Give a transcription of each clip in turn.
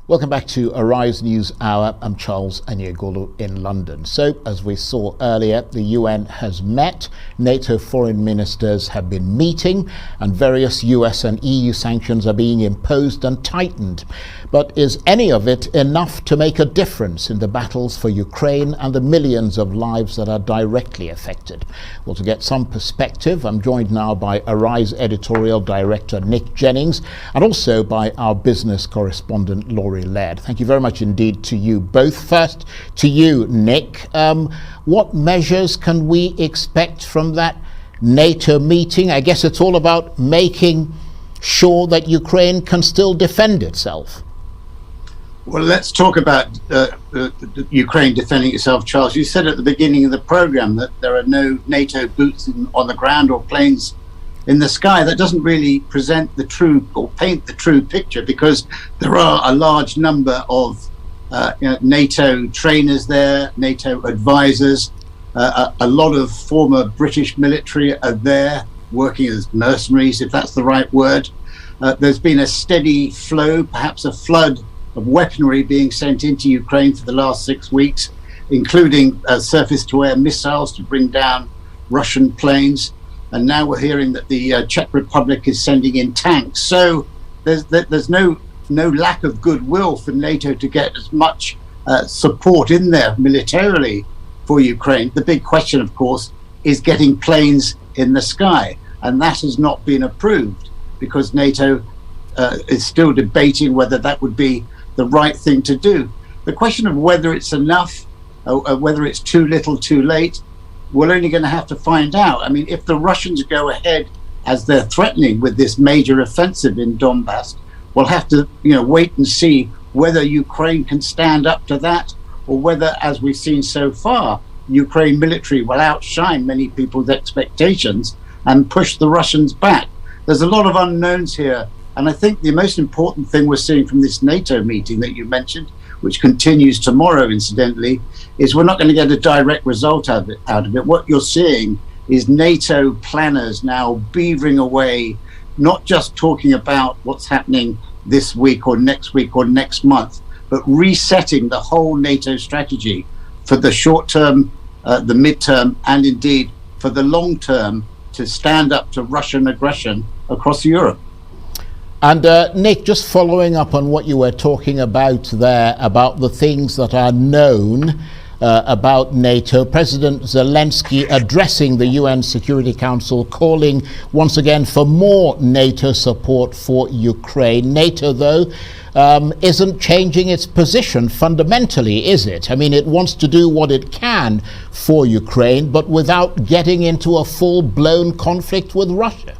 Welcome back to Arise News Hour. I'm Charles Anyegolu in London. So, as we saw earlier, the UN has met, NATO foreign ministers have been meeting, and various US and EU sanctions are being imposed and tightened. But is any of it enough to make a difference in the battles for Ukraine and the millions of lives that are directly affected? Well, to get some perspective, I'm joined now by Arise Editorial Director Nick Jennings, and also by our business correspondent Laurie Laird. Thank you very much indeed to you both. First to you, Nick. What measures can we expect from that NATO meeting? I guess it's all about making sure that Ukraine can still defend itself. Well, let's talk about Ukraine defending itself, Charles. You said at the beginning of the program that there are no NATO boots on the ground or planes in the sky. That doesn't really present the true or paint the true picture, because there are a large number of NATO trainers there, NATO advisors. A lot of former British military are there working as mercenaries, if that's the right word. There's been a steady flow, perhaps a flood of weaponry being sent into Ukraine for the last 6 weeks, including surface-to-air missiles to bring down Russian planes. And now we're hearing that the Czech Republic is sending in tanks. So there's no lack of goodwill for NATO to get as much support in there militarily for Ukraine. The big question, of course, is getting planes in the sky. And that has not been approved because NATO is still debating whether that would be the right thing to do. The question of whether it's enough, or whether it's too little, too late, we're only going to have to find out. I mean, if the Russians go ahead as they're threatening with this major offensive in Donbass, we'll have to, wait and see whether Ukraine can stand up to that, or whether, as we've seen so far, Ukraine military will outshine many people's expectations and push the Russians back. There's a lot of unknowns here. And I think the most important thing we're seeing from this NATO meeting that you mentioned, which continues tomorrow, incidentally, is we're not going to get a direct result out of it. What you're seeing is NATO planners now beavering away, not just talking about what's happening this week or next month, but resetting the whole NATO strategy for the short term, the midterm, and indeed for the long term, to stand up to Russian aggression across Europe. And Nick, just following up on what you were talking about there, about the things that are known about NATO, President Zelensky addressing the UN Security Council, calling once again for more NATO support for Ukraine. NATO, though, isn't changing its position fundamentally, is it? I mean, it wants to do what it can for Ukraine, but without getting into a full-blown conflict with Russia.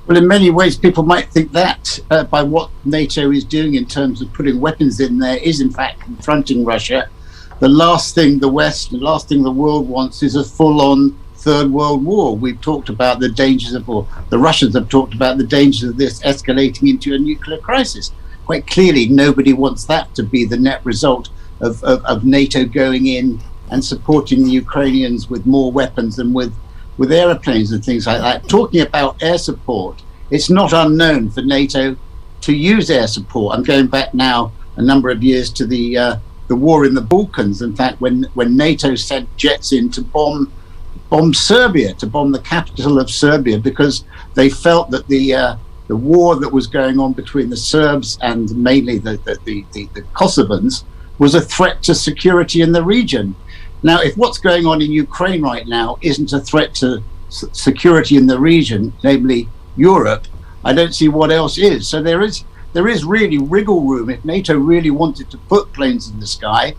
Well, in many ways, people might think that by what NATO is doing in terms of putting weapons in there is, in fact, confronting Russia. The last thing the West, the last thing the world wants is a full-on Third World War. We've talked about the dangers of, or the Russians have talked about the dangers of this escalating into a nuclear crisis. Quite clearly, nobody wants that to be the net result of NATO going in and supporting the Ukrainians with more weapons and with airplanes and things like that. Talking about air support, it's not unknown for NATO to use air support. I'm going back now a number of years to the war in the Balkans. In fact, when NATO sent jets in to bomb Serbia, to bomb the capital of Serbia, because they felt that the war that was going on between the Serbs and mainly the Kosovans was a threat to security in the region. Now, if what's going on in Ukraine right now isn't a threat to security in the region, namely Europe, I don't see what else is. So there is really wriggle room if NATO really wanted to put planes in the sky.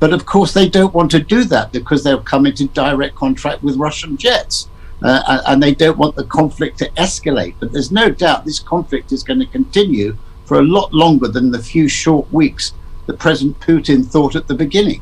But of course, they don't want to do that because they'll come into direct contract with Russian jets. And they don't want the conflict to escalate. But there's no doubt this conflict is going to continue for a lot longer than the few short weeks that President Putin thought at the beginning.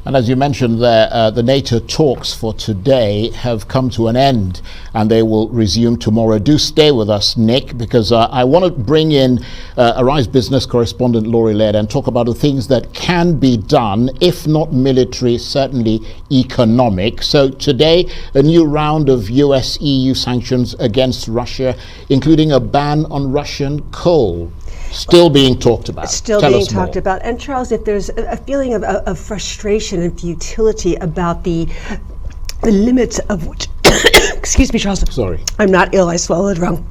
And as you mentioned there, the NATO talks for today have come to an end and they will resume tomorrow. Do stay with us, Nick, because I want to bring in Arise business correspondent Laurie Laird and talk about the things that can be done, if not military, certainly economic. So today, a new round of US-EU sanctions against Russia, including a ban on Russian coal. Still being talked about. Still Tell being us talked more. about. And Charles, if there's a feeling of frustration and futility about the limits of which, excuse me, Charles. Sorry. I'm not ill, I swallowed wrong.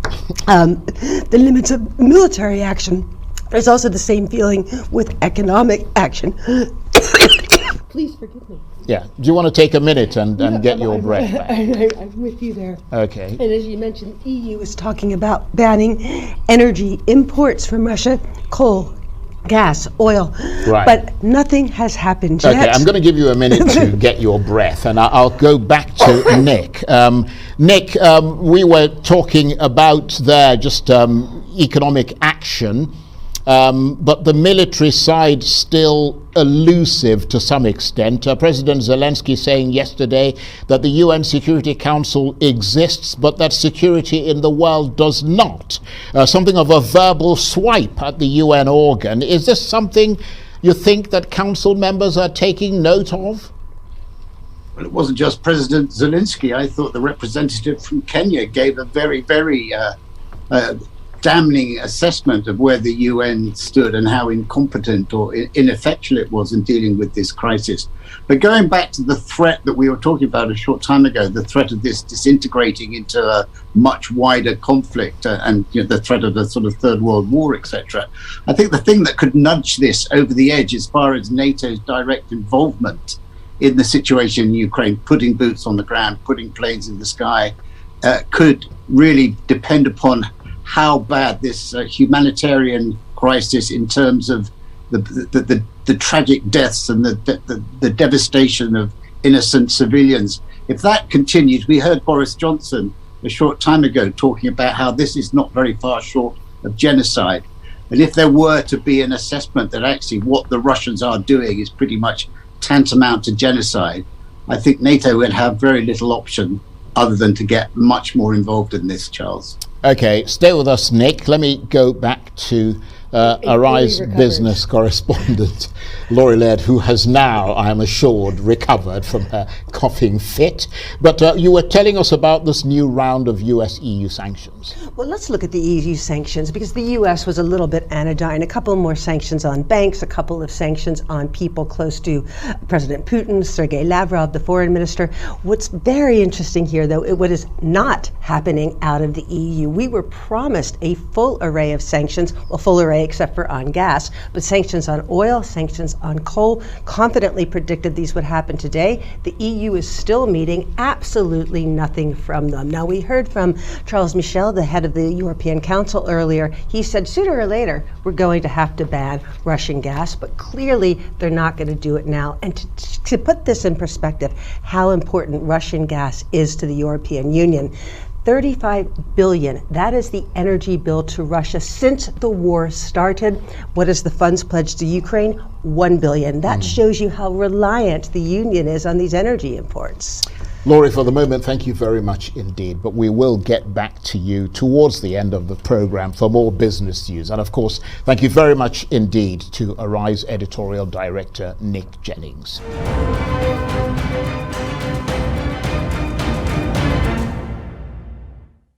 The limits of military action. There's also the same feeling with economic action. Please forgive me. Yeah. Do you want to take a minute and get your breath back? I'm with you there. Okay. And as you mentioned, the EU is talking about banning energy imports from Russia, coal, gas, oil. Right. But nothing has happened yet. Okay, I'm going to give you a minute to get your breath, and I'll go back to Nick. Nick, we were talking about there just economic action, but the military side still elusive to some extent. President Zelensky saying yesterday that the UN Security Council exists, but that security in the world does not. Something of a verbal swipe at the UN organ. Is this something you think that council members are taking note of? Well, it wasn't just President Zelensky. I thought the representative from Kenya gave a very, very damning assessment of where the UN stood and how incompetent or ineffectual it was in dealing with this crisis. But going back to the threat that we were talking about a short time ago, the threat of this disintegrating into a much wider conflict and the threat of a sort of third world war, etc. I think the thing that could nudge this over the edge as far as NATO's direct involvement in the situation in Ukraine, putting boots on the ground, putting planes in the sky, could really depend upon how bad this humanitarian crisis, in terms of the tragic deaths and the devastation of innocent civilians, if that continues. We heard Boris Johnson a short time ago talking about how this is not very far short of genocide. And if there were to be an assessment that actually what the Russians are doing is pretty much tantamount to genocide, I think NATO will have very little option other than to get much more involved in this, Charles. Okay, stay with us, Nick. Let me go back to ARISE business correspondent Laurie Laird, who has now, I am assured, recovered from her coughing fit. But you were telling us about this new round of US-EU sanctions. Well, let's look at the EU sanctions, because the US was a little bit anodyne. A couple more sanctions on banks, a couple of sanctions on people close to President Putin, Sergei Lavrov, the foreign minister. What's very interesting here, though, what is not happening out of the EU. We were promised a full array of sanctions, well, full array except for on gas, but sanctions on oil, sanctions on coal, confidently predicted these would happen today. The EU is still meeting absolutely nothing from them. Now, we heard from Charles Michel, the head of the European Council earlier. He said sooner or later we're going to have to ban Russian gas, but clearly they're not going to do it now. And to put this in perspective, how important Russian gas is to the European Union, 35 billion. That is the energy bill to Russia since the war started. What is the funds pledged to Ukraine? 1 billion. That shows you how reliant the Union is on these energy imports. Laurie, for the moment, thank you very much indeed. But we will get back to you towards the end of the program for more business news. And of course, thank you very much indeed to ARISE Editorial Director Nick Jennings.